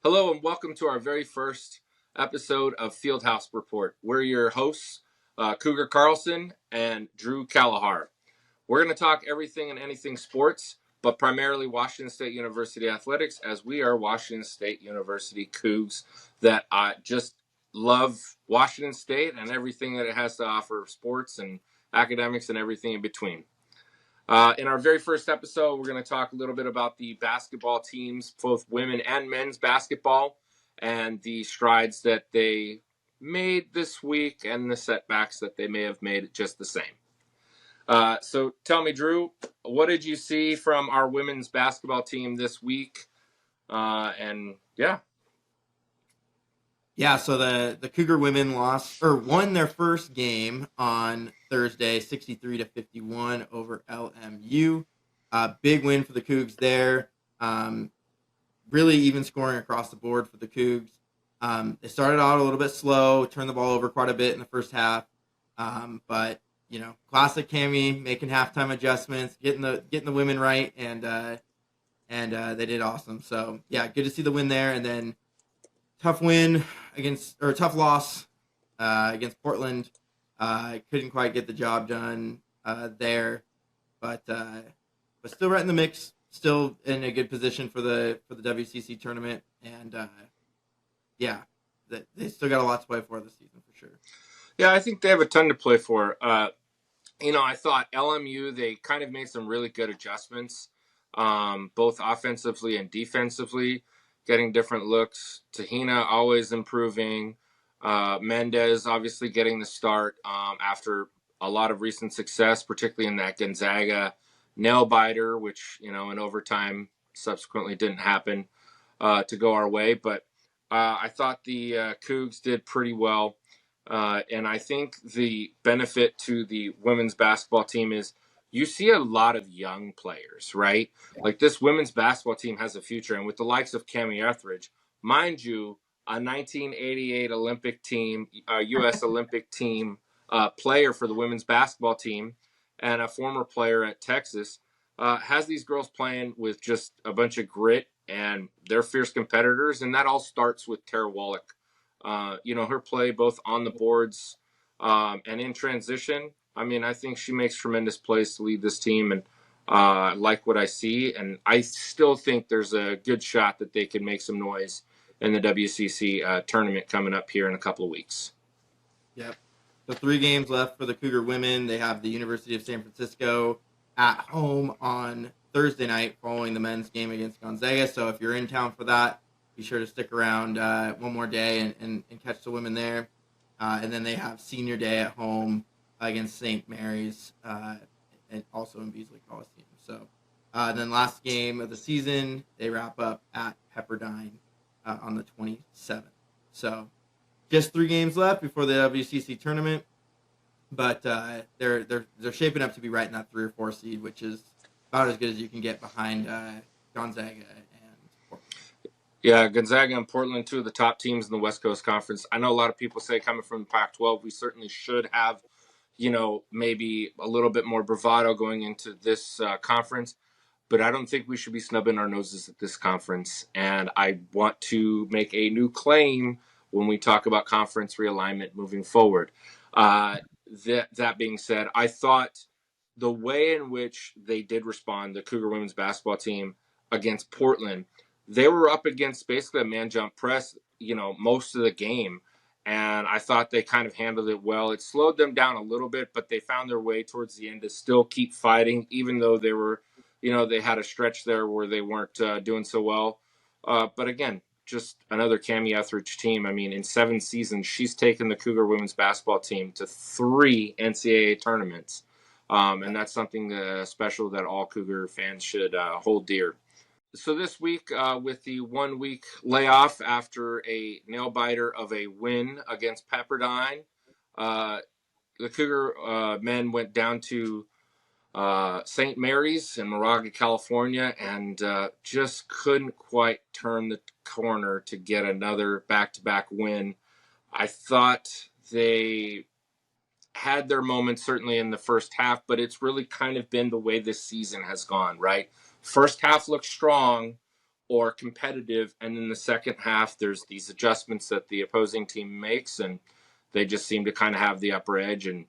Hello and welcome to our very first episode of Fieldhouse Report. We're your hosts, Cougar Carlson and Drew Callahar. We're going to talk everything and anything sports, but primarily Washington State University athletics, as we are Washington State University Cougs that just love Washington State and everything that it has to offer, sports and academics and everything in between. In our very first episode, we're going to talk a little bit about the basketball teams, both women and men's basketball, and the strides that they made this week and the setbacks that they may have made just the same. So tell me, Drew, what did you see from our women's basketball team this week? Yeah, so the Cougar women won their first game on Thursday, 63-51 over LMU. Big win for the Cougs there. Really even scoring across the board for the Cougs. They started out a little bit slow, turned the ball over quite a bit in the first half. But classic Cammie making halftime adjustments, getting the women right, and they did awesome. So yeah, good to see the win there, and then tough loss against Portland. Couldn't quite get the job done there, but still right in the mix. Still in a good position for the WCC tournament, and they still got a lot to play for this season for sure. Yeah, I think they have a ton to play for. I thought LMU, they kind of made some really good adjustments, both offensively and defensively, getting different looks. Tahina always improving. Mendez obviously getting the start after a lot of recent success, particularly in that Gonzaga nail biter, which, in overtime subsequently didn't happen to go our way. But I thought the Cougs did pretty well. And I think the benefit to the women's basketball team is you see a lot of young players, right? Like this women's basketball team has a future. And with the likes of Cammie Etheridge, mind you, a 1988 Olympic team, U.S. Olympic team player for the women's basketball team, and a former player at Texas, has these girls playing with just a bunch of grit, and they're fierce competitors. And that all starts with Tara Wallach. Her play both on the boards and in transition. I mean, I think she makes tremendous plays to lead this team, and like what I see. And I still think there's a good shot that they can make some noise in the WCC tournament coming up here in a couple of weeks. Yep. So 3 games left for the Cougar women. They have the University of San Francisco at home on Thursday night following the men's game against Gonzaga. So if you're in town for that, be sure to stick around one more day and catch the women there. And then they have senior day at home against St. Mary's and also in Beasley Coliseum. So then last game of the season, they wrap up at Pepperdine on the 27th. So just 3 games left before the WCC tournament, but they're shaping up to be right in that 3 or 4 seed, which is about as good as you can get behind Gonzaga and Portland. Yeah, Gonzaga and Portland, 2 of the top teams in the West Coast Conference. I know a lot of people say coming from the Pac-12, we certainly should have, maybe a little bit more bravado going into this conference. But I don't think we should be snubbing our noses at this conference. And I want to make a new claim when we talk about conference realignment moving forward. That being said, I thought the way in which they did respond, the Cougar women's basketball team against Portland, they were up against basically a man jump press, most of the game. And I thought they kind of handled it well. It slowed them down a little bit, but they found their way towards the end to still keep fighting, even though they were, they had a stretch there where they weren't doing so well. But again, just another Cammie Etheridge team. I mean, in 7 seasons, she's taken the Cougar women's basketball team to 3 NCAA tournaments. And that's something special that all Cougar fans should hold dear. So this week, with the 1-week layoff after a nail-biter of a win against Pepperdine, the Cougar men went down to St. Mary's in Moraga, California, and just couldn't quite turn the corner to get another back-to-back win. I thought they had their moments certainly in the first half, but it's really kind of been the way this season has gone, right? First half looked strong, or competitive. And in the second half, there's these adjustments that the opposing team makes, and they just seem to kind of have the upper edge. And,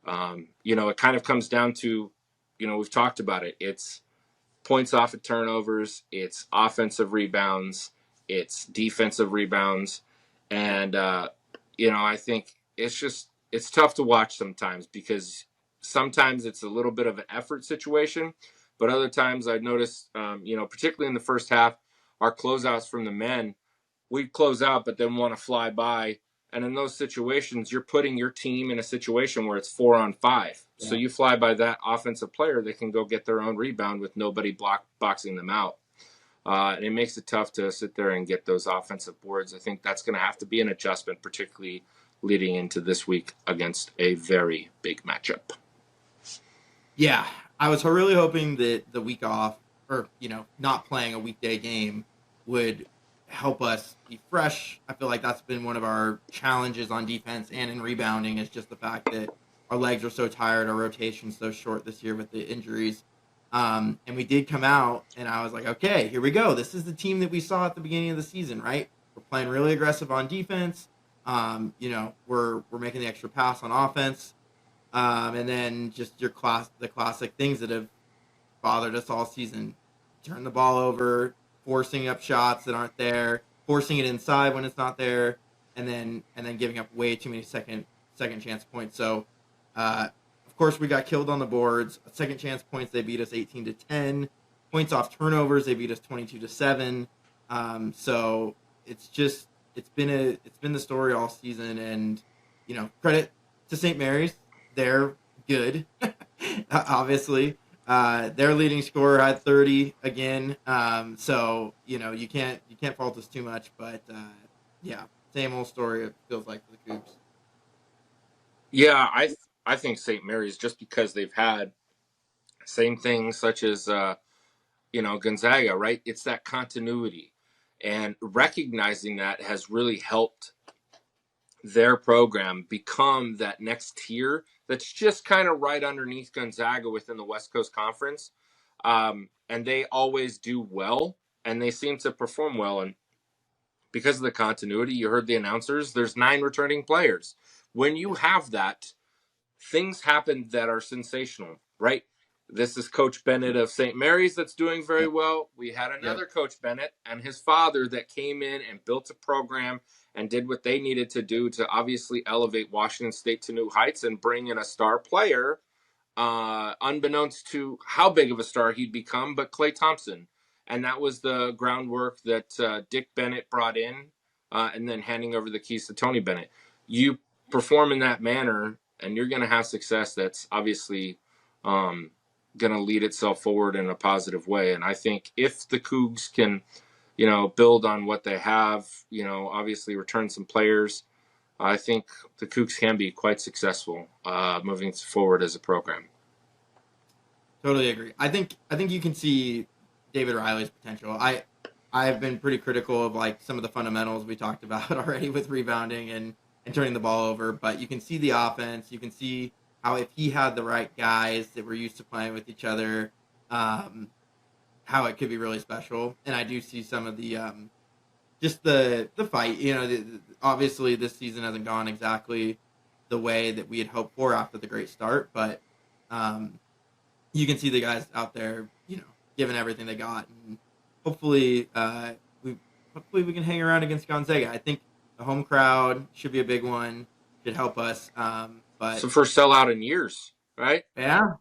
it kind of comes down to, we've talked about it. It's points off of turnovers, it's offensive rebounds, it's defensive rebounds. And, I think it's tough to watch sometimes because sometimes it's a little bit of an effort situation. But other times I noticed, particularly in the first half, our closeouts from the men, we'd close out, but then want to fly by. And in those situations, you're putting your team in a situation where it's 4-on-5. Yeah. So you fly by that offensive player, they can go get their own rebound with nobody boxing them out. And it makes it tough to sit there and get those offensive boards. I think that's going to have to be an adjustment, particularly leading into this week against a very big matchup. Yeah, I was really hoping that the week off, or not playing a weekday game, would help us be fresh. I feel like that's been one of our challenges on defense and in rebounding, is just the fact that our legs are so tired, our rotation's so short this year with the injuries. And we did come out, and I was like, okay, here we go. This is the team that we saw at the beginning of the season, right? We're playing really aggressive on defense. We're making the extra pass on offense. And then just the classic things that have bothered us all season: turn the ball over, forcing up shots that aren't there, forcing it inside when it's not there, and then giving up way too many second chance points. So, of course, we got killed on the boards. Second chance points, they beat us 18-10. Points off turnovers, they beat us 22-7. So it's been the story all season, and credit to St. Mary's. They're good, obviously. Their leading scorer had 30 again. So you can't fault us too much. But same old story. It feels like for the Cougs. Yeah, I think St. Mary's, just because they've had same things such as Gonzaga, right? It's that continuity, and recognizing that has really helped their program become that next tier that's just kind of right underneath Gonzaga within the West Coast Conference. And they always do well, and they seem to perform well. And because of the continuity, you heard the announcers, there's 9 returning players. When you have that, things happen that are sensational, right? This is Coach Bennett of St. Mary's that's doing very well. We had another Coach Bennett and his father that came in and built a program and did what they needed to do to obviously elevate Washington State to new heights and bring in a star player, unbeknownst to how big of a star he'd become, but Klay Thompson. And that was the groundwork that Dick Bennett brought in, and then handing over the keys to Tony Bennett. You perform in that manner, and you're going to have success that's obviously going to lead itself forward in a positive way. And I think if the Cougs can, build on what they have, obviously return some players, I think the Cougs can be quite successful moving forward as a program. Totally agree. I think you can see David Riley's potential. I've been pretty critical of like some of the fundamentals we talked about already with rebounding and turning the ball over, but you can see the offense. You can see how if he had the right guys that were used to playing with each other, how it could be really special. And I do see some of the just the fight. Obviously this season hasn't gone exactly the way that we had hoped for after the great start, but you can see the guys out there, giving everything they got, and hopefully we can hang around against Gonzaga. I think the home crowd should be a big one, should help us. But it's the first sellout in years, right? Yeah,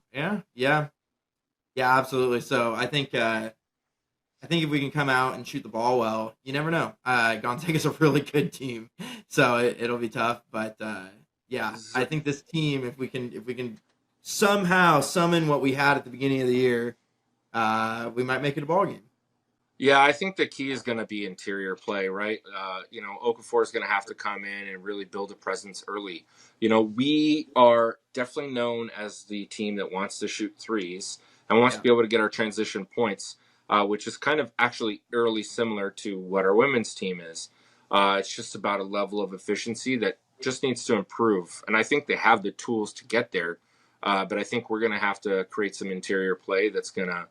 absolutely. So I think if we can come out and shoot the ball well, you never know. Gonzaga's a really good team, so it'll be tough. But I think this team, if we can somehow summon what we had at the beginning of the year, we might make it a ball game. Yeah, I think the key is going to be interior play, right? Okafor is going to have to come in and really build a presence early. We are definitely known as the team that wants to shoot threes and wants to be able to get our transition points, which is kind of actually eerily similar to what our women's team is. It's just about a level of efficiency that just needs to improve. And I think they have the tools to get there. But I think we're going to have to create some interior play that's going to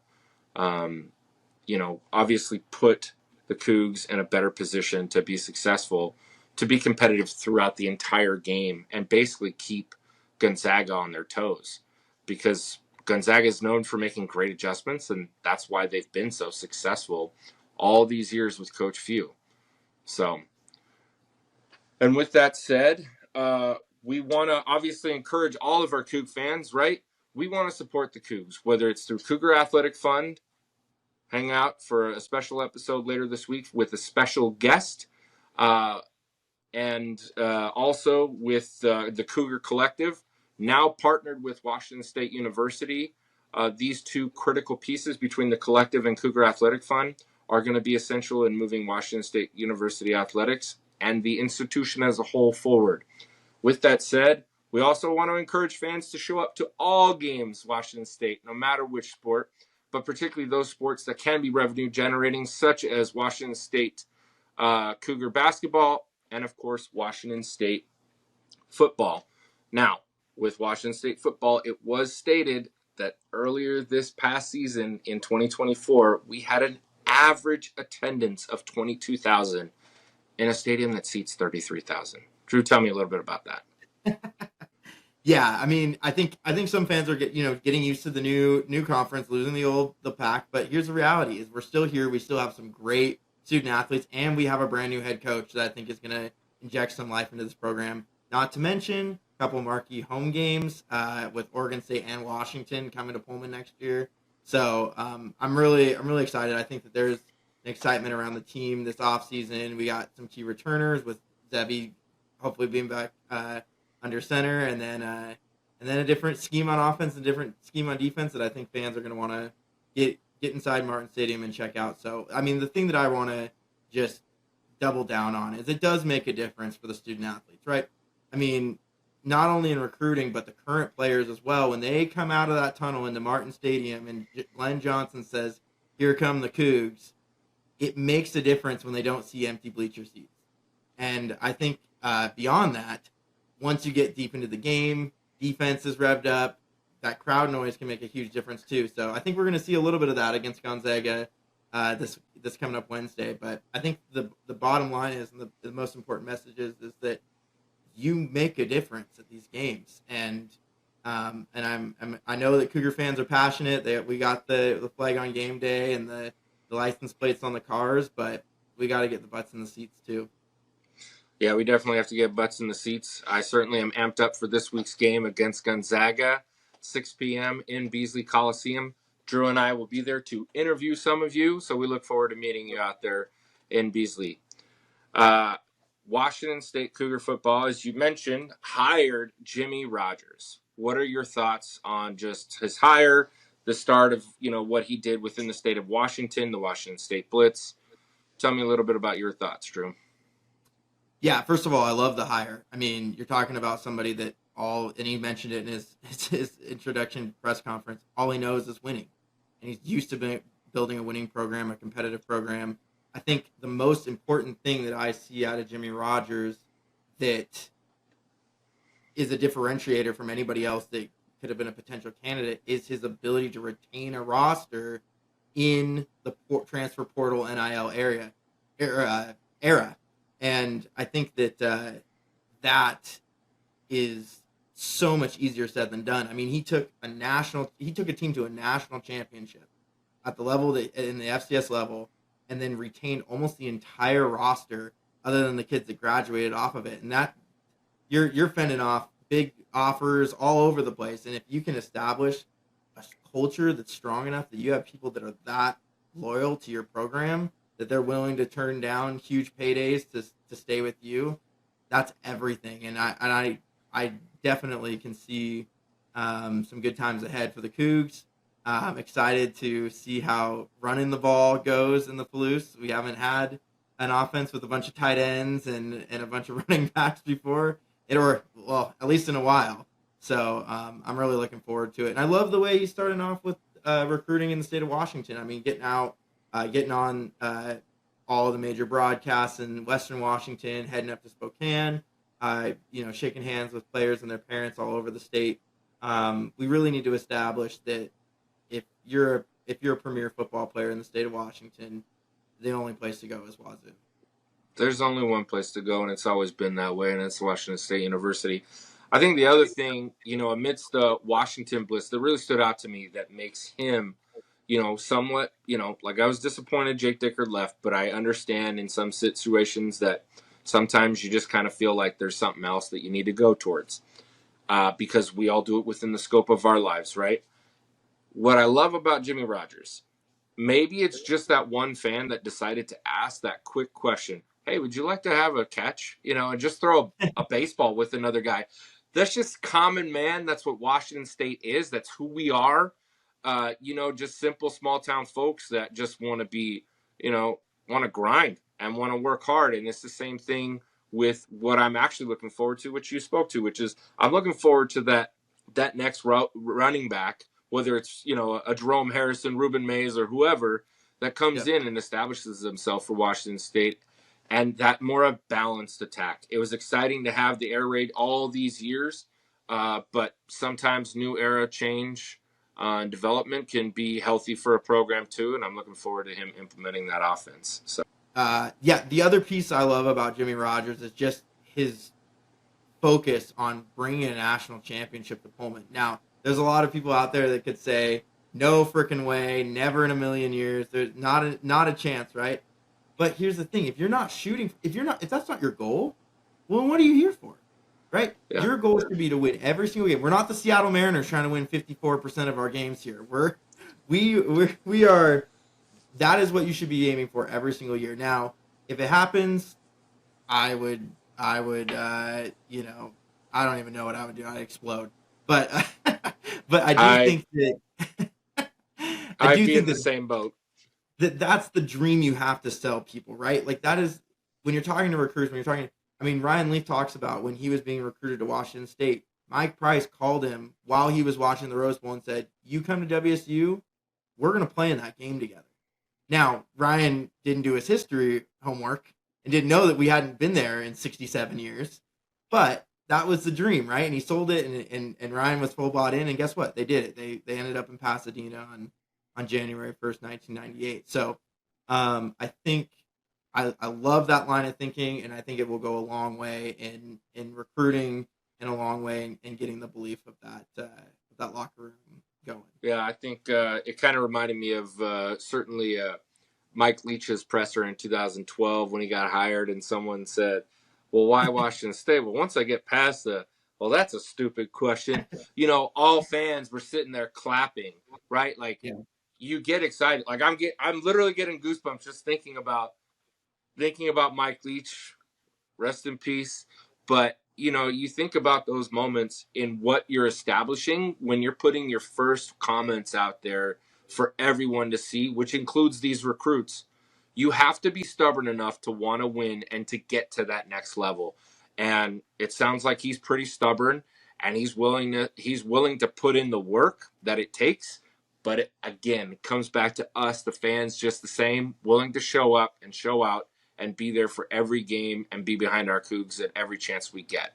obviously put the Cougs in a better position to be successful, to be competitive throughout the entire game, and basically keep Gonzaga on their toes, because Gonzaga is known for making great adjustments, and that's why they've been so successful all these years with Coach Few. So, and with that said, we want to obviously encourage all of our Coug fans, right? We want to support the Cougs, whether it's through Cougar Athletic Fund, hang out for a special episode later this week with a special guest, uh, and also with the Cougar Collective, now partnered with Washington State University. These two critical pieces between the Collective and Cougar Athletic Fund are going to be essential in moving Washington State University athletics and the institution as a whole forward. With that said, we also want to encourage fans to show up to all games Washington State, no matter which sport, but particularly those sports that can be revenue generating, such as Washington State Cougar basketball and, of course, Washington State football. Now, with Washington State football, it was stated that earlier this past season in 2024, we had an average attendance of 22,000 in a stadium that seats 33,000. Drew, tell me a little bit about that. Yeah, I mean, I think some fans are getting used to the new conference, losing the pack. But here's the reality: is we're still here. We still have some great student athletes, and we have a brand new head coach that I think is going to inject some life into this program. Not to mention a couple marquee home games with Oregon State and Washington coming to Pullman next year. So I'm really excited. I think that there's an excitement around the team this offseason. We got some key returners with Zebi hopefully being back under center, and then a different scheme on offense and different scheme on defense that I think fans are going to want to get inside Martin Stadium and check out. So, I mean, the thing that I want to just double down on is it does make a difference for the student athletes, right? I mean, not only in recruiting, but the current players as well. When they come out of that tunnel into Martin Stadium and Glenn Johnson says, "Here come the Cougs," it makes a difference when they don't see empty bleacher seats. And I think beyond that, once you get deep into the game, defense is revved up, that crowd noise can make a huge difference too. So I think we're going to see a little bit of that against Gonzaga this coming up Wednesday. But I think the bottom line is, and the most important message is that you make a difference at these games. And I know that Cougar fans are passionate. We got the flag on game day and the license plates on the cars, but we got to get the butts in the seats too. Yeah, we definitely have to get butts in the seats. I certainly am amped up for this week's game against Gonzaga, 6 p.m. in Beasley Coliseum. Drew and I will be there to interview some of you, so we look forward to meeting you out there in Beasley. Washington State Cougar football, as you mentioned, hired Jimmy Rogers. What are your thoughts on just his hire, the start of what he did within the state of Washington, the Washington State Blitz? Tell me a little bit about your thoughts, Drew. Yeah, first of all, I love the hire. I mean, you're talking about somebody that and he mentioned it in his introduction press conference, all he knows is winning. And he's used to building a winning program, a competitive program. I think the most important thing that I see out of Jimmy Rogers that is a differentiator from anybody else that could have been a potential candidate is his ability to retain a roster in the transfer portal NIL era. And I think that that is so much easier said than done. I mean, he took a team to a national championship at the level in the FCS level, and then retained almost the entire roster, other than the kids that graduated off of it. And that you're fending off big offers all over the place. And if you can establish a culture that's strong enough that you have people that are that loyal to your program, that they're willing to turn down huge paydays to stay with you, that's everything. And I definitely can see some good times ahead for the Cougs. I'm excited to see how running the ball goes in the Palouse. We haven't had an offense with a bunch of tight ends and a bunch of running backs before, at least in a while. So I'm really looking forward to it. And I love the way he's starting off with recruiting in the state of Washington. I mean, getting on all the major broadcasts in Western Washington, heading up to Spokane, shaking hands with players and their parents all over the state. We really need to establish that if you're if you're a premier football player in the state of Washington, the only place to go is Wazoo. There's only one place to go, and it's always been that way, and it's Washington State University. I think the other thing, amidst the Washington bliss that really stood out to me that makes him, somewhat, like I was disappointed Jake Dickard left, but I understand in some situations that sometimes you just kind of feel like there's something else that you need to go towards because we all do it within the scope of our lives, right? What I love about Jimmy Rogers, maybe it's just that one fan that decided to ask that quick question. Hey, would you like to have a catch? And just throw a baseball with another guy. That's just common man. That's what Washington State is. That's who we are. Just simple small town folks that just want to be, want to grind and want to work hard. And it's the same thing with what I'm actually looking forward to, which you spoke to, which is I'm looking forward to that next running back, whether it's, a Jerome Harrison, Ruben Mays, or whoever that comes Yep. in and establishes himself for Washington State, and that more of balanced attack. It was exciting to have the air raid all these years, but sometimes new era change and development can be healthy for a program too, and I'm looking forward to him implementing that offense. So. The other piece I love about Jimmy Rogers is just his focus on bringing a national championship to Pullman. Now, there's a lot of people out there that could say, no freaking way, never in a million years. There's not a chance, right? But here's the thing: if that's not your goal, well, what are you here for, right? Yeah. Your goal should be to win every single game. We're not the Seattle Mariners trying to win 54% of our games here. We are. That is what you should be aiming for every single year. Now, if it happens, I would, I don't even know what I would do. I'd explode. But, but I do think that I'd be in the same boat. That's the dream you have to sell people, right? Like that is when you're talking to recruits, Ryan Leaf talks about when he was being recruited to Washington State, Mike Price called him while he was watching the Rose Bowl and said, you come to WSU, we're going to play in that game together. Now, Ryan didn't do his history homework and didn't know that we hadn't been there in 67 years, but that was the dream, right? And he sold it, and Ryan was full bought in, and guess what? They did it. They ended up in Pasadena on January 1st, 1998. So I think I love that line of thinking, and I think it will go a long way in recruiting and a long way in getting the belief of that locker room going. Yeah, I think it kind of reminded me of certainly Mike Leach's presser in 2012 when he got hired, and someone said, well, why Washington State? Well, once I get past well, that's a stupid question. All fans were sitting there clapping, right? Like, Yeah. You get excited. Like I'm literally getting goosebumps just thinking about Mike Leach, rest in peace. But you think about those moments in what you're establishing when you're putting your first comments out there for everyone to see, which includes these recruits. You have to be stubborn enough to want to win and to get to that next level. And it sounds like he's pretty stubborn, and he's willing to put in the work that it takes. But again, it comes back to us, the fans, just the same, willing to show up and show out and be there for every game and be behind our Cougs at every chance we get.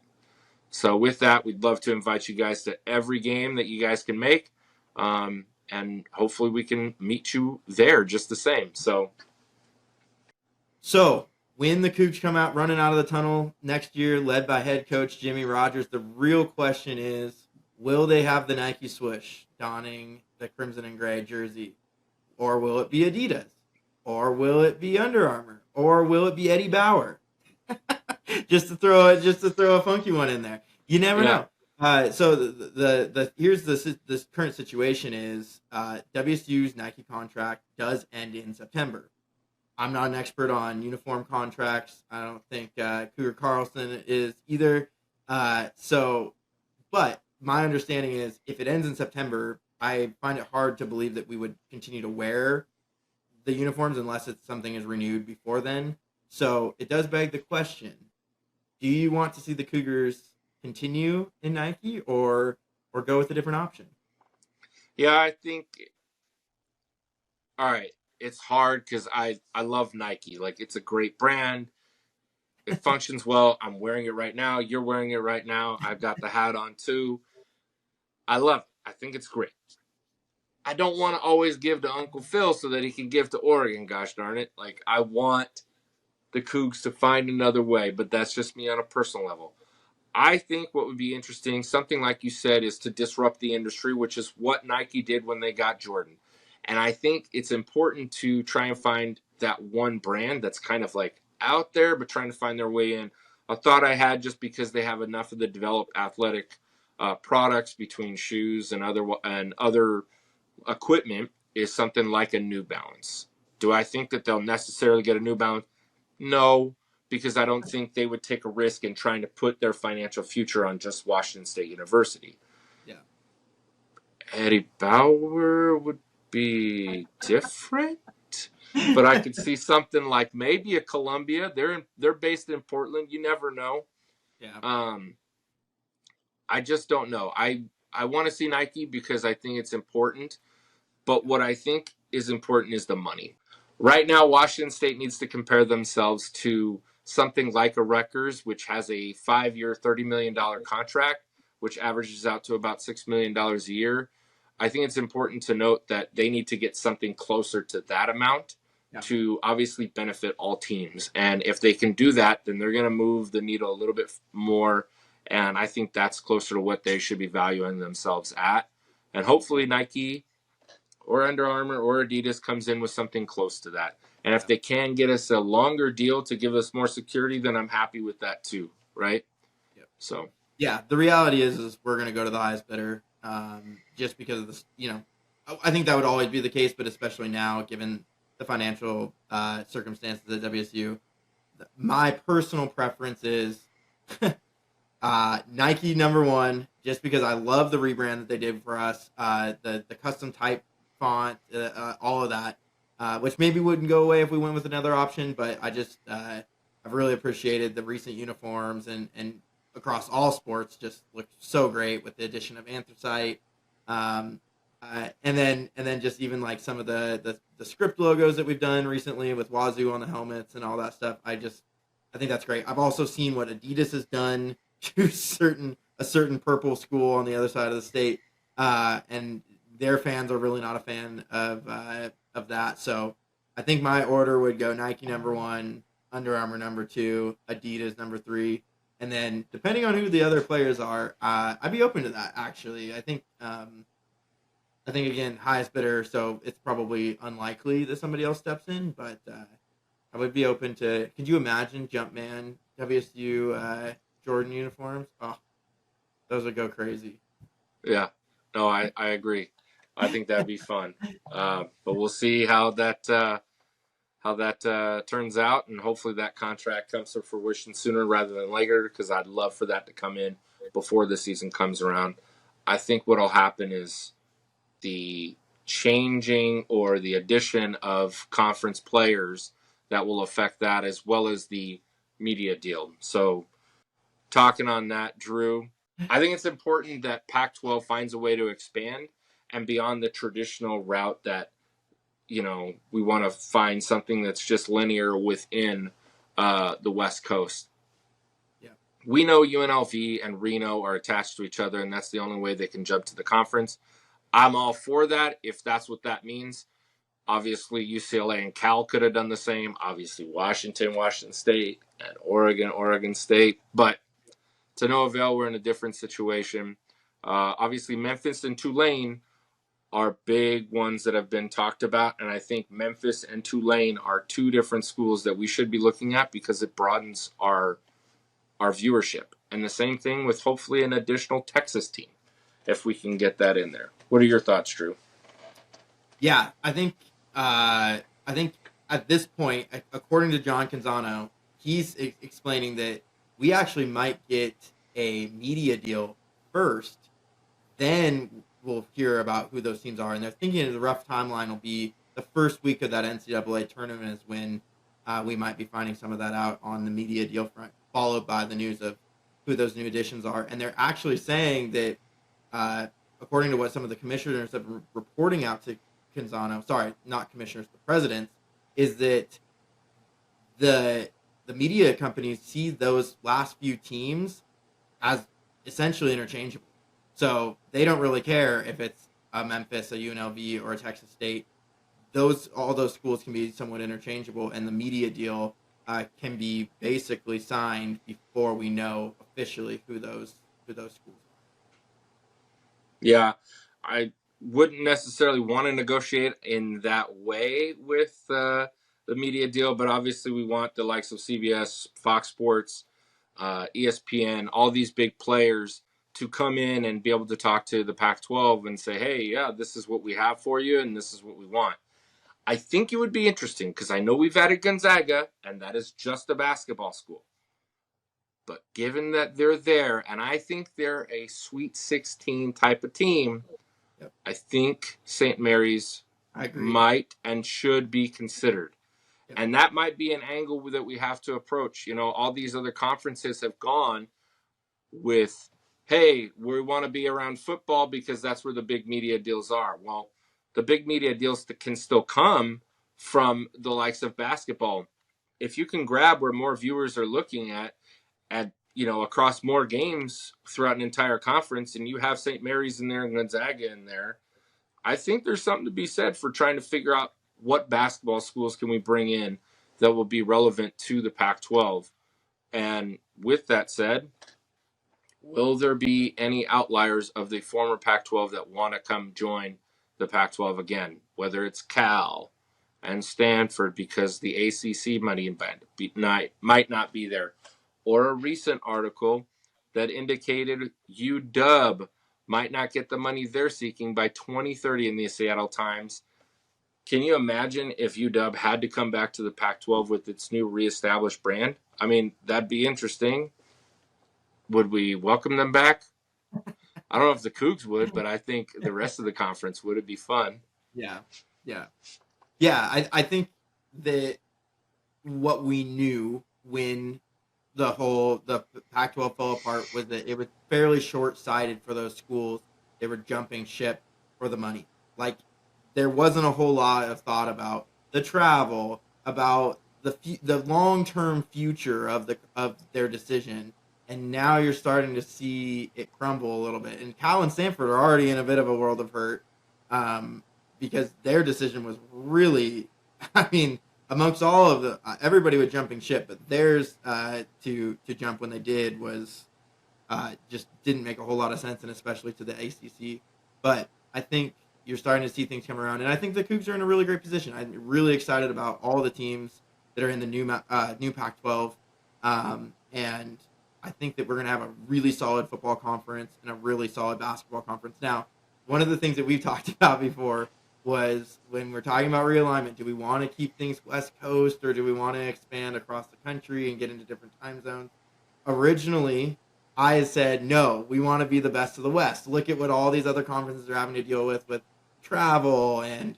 So with that, we'd love to invite you guys to every game that you guys can make. And hopefully we can meet you there just the same. So when the Cougs come out running out of the tunnel next year, led by head coach Jimmy Rogers, the real question is, will they have the Nike swoosh donning the crimson and gray jersey? Or will it be Adidas? Or will it be Under Armour? Or will it be Eddie Bauer? just to throw a funky one in there. You never know. So here's this current situation is WSU's Nike contract does end in September. I'm not an expert on uniform contracts. I don't think Cougar Carlson is either. But my understanding is if it ends in September, I find it hard to believe that we would continue to wear the uniforms unless something is renewed before then. So it does beg the question: do you want to see the Cougars continue in Nike or go with a different option? Yeah, I think. All right, it's hard because I love Nike. Like, it's a great brand. It functions well. I'm wearing it right now. You're wearing it right now. I've got the hat on too. I love it. I think it's great. I don't want to always give to Uncle Phil so that he can give to Oregon. Gosh darn it! Like I want the Cougs to find another way, but that's just me on a personal level. I think what would be interesting, something like you said, is to disrupt the industry, which is what Nike did when they got Jordan. And I think it's important to try and find that one brand that's kind of like out there, but trying to find their way in. A thought I had, just because they have enough of the developed athletic products between shoes and other equipment, is something like a New Balance. Do I think that they'll necessarily get a New Balance? No, because I don't think they would take a risk in trying to put their financial future on just Washington State University. Yeah. Eddie Bauer would be different, but I could see something like maybe a Columbia. They're based in Portland. You never know. Yeah. I just don't know. I want to see Nike because I think it's important. But what I think is important is the money. Right now, Washington State needs to compare themselves to something like a Rutgers, which has a 5-year, $30 million contract, which averages out to about $6 million a year. I think it's important to note that they need to get something closer to that amount to obviously benefit all teams. And if they can do that, then they're going to move the needle a little bit more. And I think that's closer to what they should be valuing themselves at. And hopefully Nike or Under Armour or Adidas comes in with something close to that. And if they can get us a longer deal to give us more security, then I'm happy with that too, right? Yep. So yeah, the reality is we're going to go to the highest bidder, just because of this. I think that would always be the case, but especially now, given the financial circumstances at WSU, my personal preference is Nike number one, just because I love the rebrand that they did for us, the custom type font, all of that, which maybe wouldn't go away if we went with another option, but I've really appreciated the recent uniforms and across all sports just look so great with the addition of anthracite, and then just even like some of the script logos that we've done recently with Wazoo on the helmets and all that stuff. I think that's great. I've also seen what Adidas has done to a certain purple school on the other side of the state, and their fans are really not a fan of that. So I think my order would go Nike number one, Under Armour number two, Adidas number three, and then depending on who the other players are, I'd be open to that. Actually, I think again highest bidder, so it's probably unlikely that somebody else steps in, but I would be open to. Could you imagine Jumpman WSU Jordan uniforms? Oh, those would go crazy. yeah, no, I agree. I think that'd be fun. But we'll see how that turns out, and hopefully that contract comes to fruition sooner rather than later, because I'd love for that to come in before the season comes around. I think what'll happen is the changing or the addition of conference players that will affect that, as well as the media deal. So talking on that, Drew, I think it's important that Pac-12 finds a way to expand and beyond the traditional route that, we want to find something that's just linear within the West Coast. Yeah. We know UNLV and Reno are attached to each other, and that's the only way they can jump to the conference. I'm all for that if that's what that means. Obviously, UCLA and Cal could have done the same. Obviously, Washington State, and Oregon State. But to no avail, we're in a different situation. Obviously, Memphis and Tulane are big ones that have been talked about. And I think Memphis and Tulane are two different schools that we should be looking at, because it broadens our viewership. And the same thing with hopefully an additional Texas team, if we can get that in there. What are your thoughts, Drew? Yeah, I think at this point, according to John Canzano, he's explaining that we actually might get a media deal first, then we'll hear about who those teams are. And they're thinking the rough timeline will be the first week of that NCAA tournament is when we might be finding some of that out on the media deal front, followed by the news of who those new additions are. And they're actually saying that, according to what some of the commissioners have been reporting out to Canzano, sorry, not commissioners, the presidents, is that the media companies see those last few teams as essentially interchangeable. So they don't really care if it's a Memphis, a UNLV, or a Texas State, all those schools can be somewhat interchangeable, and the media deal can be basically signed before we know officially who those schools Yeah, I wouldn't necessarily want to negotiate in that way with the media deal, but obviously we want the likes of CBS, Fox Sports, ESPN, all these big players to come in and be able to talk to the Pac-12 and say, hey, yeah, this is what we have for you and this is what we want. I think it would be interesting because I know we've added Gonzaga, and that is just a basketball school. But given that they're there, and I think they're a Sweet 16 type of team, are. Yep, I think St. Mary's I agree. might and should be considered. Yep, And that might be an angle that we have to approach. You know, all these other conferences have gone with, hey, we want to be around football because that's where the big media deals are. Well, the big media deals can still come from the likes of basketball. If you can grab where more viewers are looking at across more games throughout an entire conference, and you have St. Mary's in there and Gonzaga in there, I think there's something to be said for trying to figure out what basketball schools can we bring in that will be relevant to the Pac-12. And with that said, will there be any outliers of the former Pac-12 that want to come join the Pac-12 again? Whether it's Cal and Stanford because the ACC money might not be there, or a recent article that indicated UW might not get the money they're seeking by 2030 in the Seattle Times. Can you imagine if UW had to come back to the Pac-12 with its new reestablished brand? I mean, that'd be interesting. Would we welcome them back? I don't know if the Cougs would, but I think the rest of the conference would. It'd be fun. yeah, yeah, yeah. I think that what we knew when the Pac-12 fell apart was that it was fairly short-sighted for those schools. They were jumping ship for the money. Like there wasn't a whole lot of thought about the travel, about the long-term future of their decision. And now you're starting to see it crumble a little bit. And Cal and Stanford are already in a bit of a world of hurt because their decision was really, I mean, amongst all of the everybody was jumping ship, but theirs to jump when they did was just didn't make a whole lot of sense, and especially to the ACC. But I think you're starting to see things come around, and I think the Cougs are in a really great position. I'm really excited about all the teams that are in the new Pac-12, and I think that we're going to have a really solid football conference and a really solid basketball conference. Now, one of the things that we've talked about before was when we're talking about realignment, do we want to keep things West Coast or do we want to expand across the country and get into different time zones? Originally, I said, no, we want to be the best of the West. Look at what all these other conferences are having to deal with travel and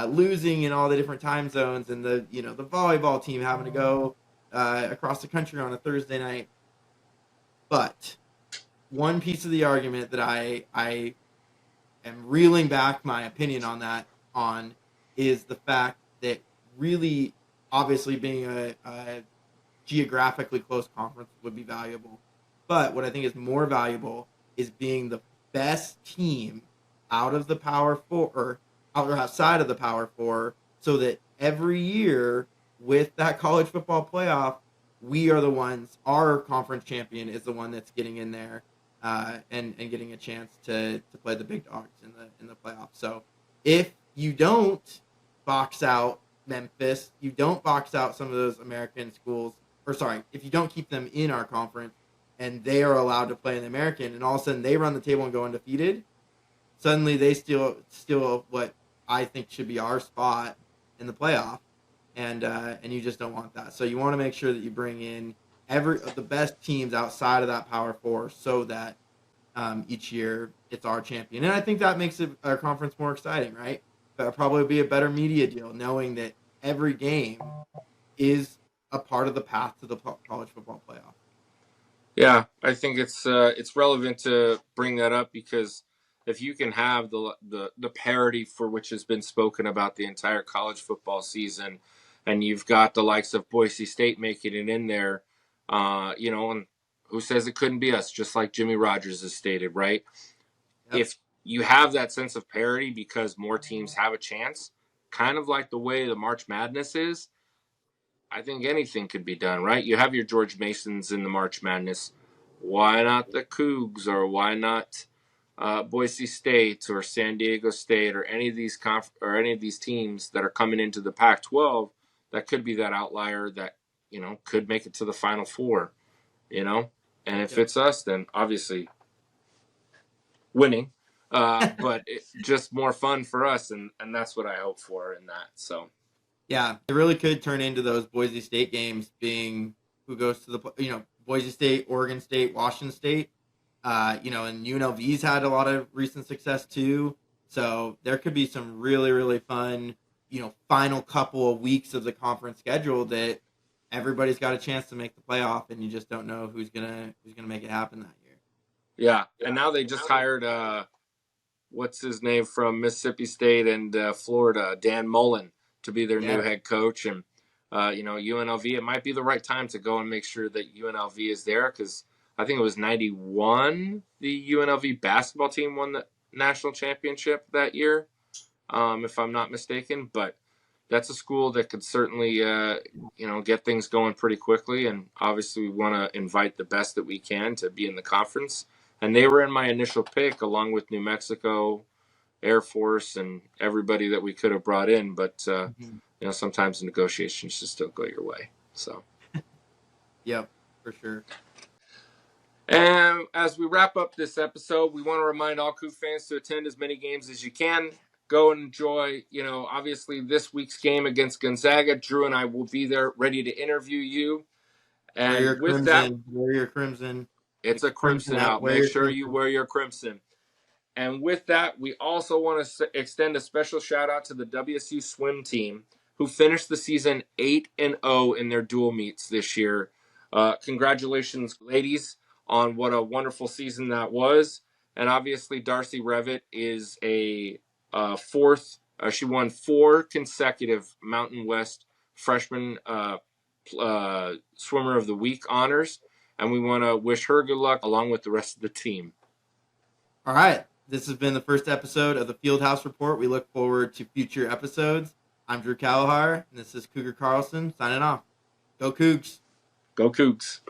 losing in all the different time zones and the volleyball team having to go across the country on a Thursday night. But one piece of the argument that I am reeling back my opinion on that is the fact that really obviously being a geographically close conference would be valuable. But what I think is more valuable is being the best team out of the Power Four or outside of the Power Four, so that every year with that college football playoff, we are the ones. Our conference champion is the one that's getting in there and getting a chance to play the big dogs in the playoffs. So if you don't box out Memphis, you don't box out some of those American schools, or sorry, if you don't keep them in our conference and they are allowed to play in the American, and all of a sudden they run the table and go undefeated, suddenly they steal what I think should be our spot in the playoff, and you just don't want that. So you want to make sure that you bring in the best teams outside of that Power Four, so that each year it's our champion. And I think that makes our conference more exciting, right? That'll probably be a better media deal, knowing that every game is a part of the path to the college football playoff. Yeah, I think it's relevant to bring that up because if you can have the parity for which has been spoken about the entire college football season, and you've got the likes of Boise State making it in there, and who says it couldn't be us? Just like Jimmy Rogers has stated, right? Yep. If you have that sense of parity because more teams have a chance, kind of like the way the March Madness is. I think anything could be done, right? You have your George Masons in the March Madness. Why not the Cougs, or why not Boise State or San Diego State, or any of these any of these teams that are coming into the Pac-12 that could be that outlier that could make it to the Final Four, and if Yep. it's us, then obviously winning, but just more fun for us, and that's what I hope for in that. So. Yeah, it really could turn into those Boise State games being who goes to the Boise State, Oregon State, Washington State. And UNLV's had a lot of recent success too. So there could be some really, really fun, final couple of weeks of the conference schedule that everybody's got a chance to make the playoff, and you just don't know who's gonna make it happen that year. Yeah, and now they just hired what's his name from Mississippi State and Florida, Dan Mullen, to be their new head coach, and UNLV. It might be the right time to go and make sure that UNLV is there, because I think it was '91 the UNLV basketball team won the national championship that year, if I'm not mistaken. But that's a school that could certainly get things going pretty quickly, and obviously we want to invite the best that we can to be in the conference. And they were in my initial pick, along with New Mexico, Air Force, and everybody that we could have brought in. But sometimes the negotiations just don't go your way. So, yep, for sure. And as we wrap up this episode, we want to remind all Coug fans to attend as many games as you can. Go and enjoy, obviously this week's game against Gonzaga. Drew and I will be there ready to interview you. And with that, wear your crimson. it's a crimson out. Make sure you wear your crimson. And with that, we also want to extend a special shout out to the WSU swim team, who finished the season 8-0 in their dual meets this year. Congratulations, ladies, on what a wonderful season that was. And obviously, Darcy Revitt is a fourth. She won 4 consecutive Mountain West Freshman Swimmer of the Week honors. And we want to wish her good luck along with the rest of the team. All right. This has been the first episode of the Fieldhouse Report. We look forward to future episodes. I'm Drew Callahar, and this is Cougar Carlson signing off. Go Cougs. Go Cougs.